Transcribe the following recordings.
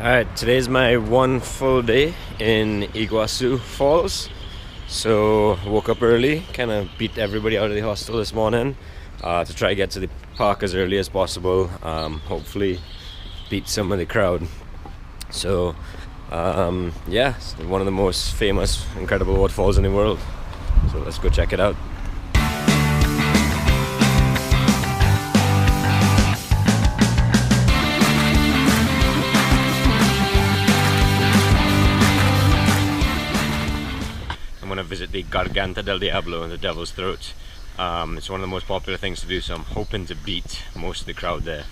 Alright, today's my one full day in Iguazú Falls. So woke up early, kind of beat everybody out of the hostel this morning to try to get to the park as early as possible. Hopefully beat some of the crowd. So yeah, it's one of the most famous, incredible waterfalls in the world. So let's go check it out. I'm going to visit the Garganta del Diablo, the Devil's Throat. It's one of the most popular things to do, so I'm hoping to beat most of the crowd there.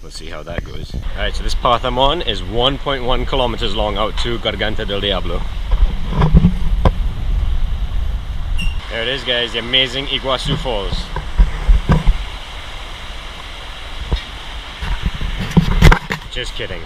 We'll see how that goes. Alright, so this path I'm on is 1.1 kilometers long out to Garganta del Diablo. There it is, guys, the amazing Iguazú Falls. Just kidding.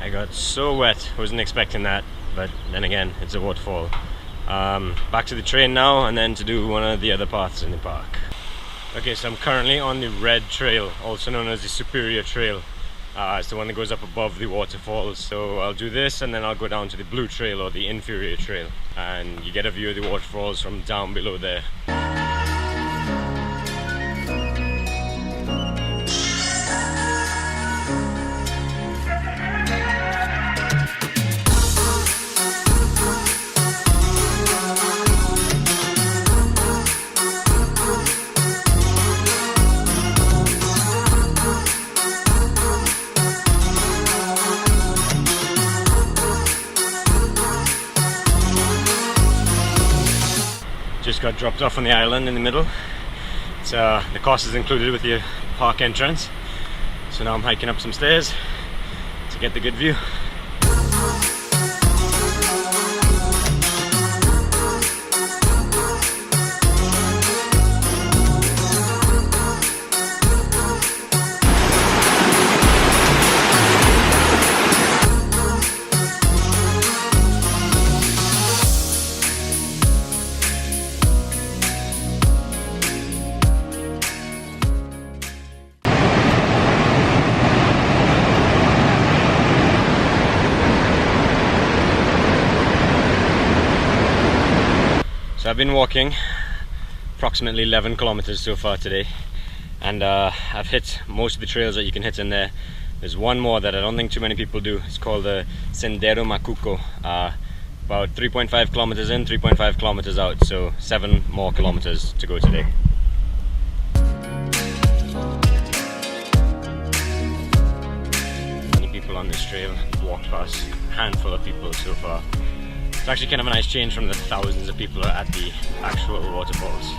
I got so wet, wasn't expecting that, but then again, it's a waterfall. Back to the train now, and then to do one of the other paths in the park. Okay, so I'm currently on the red trail, also known as the Superior Trail. It's the one that goes up above the waterfalls. So I'll do this, and then I'll go down to the blue trail, or the inferior trail, and you get a view of the waterfalls from down below there. Just got dropped off on the island in the middle. It's, the cost is included with your park entrance. So now I'm hiking up some stairs to get the good view. So I've been walking approximately 11 kilometers so far today, and I've hit most of the trails that you can hit in there. There's one more that I don't think too many people do. It's called the Sendero Macuco. About 3.5 kilometers in, 3.5 kilometers out, so 7 more kilometers to go today. Many people on this trail, walked past a handful of people so far. It's actually kind of a nice change from the thousands of people at the actual waterfalls.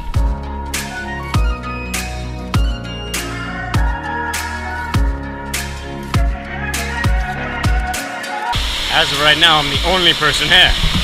As of right now, I'm the only person here.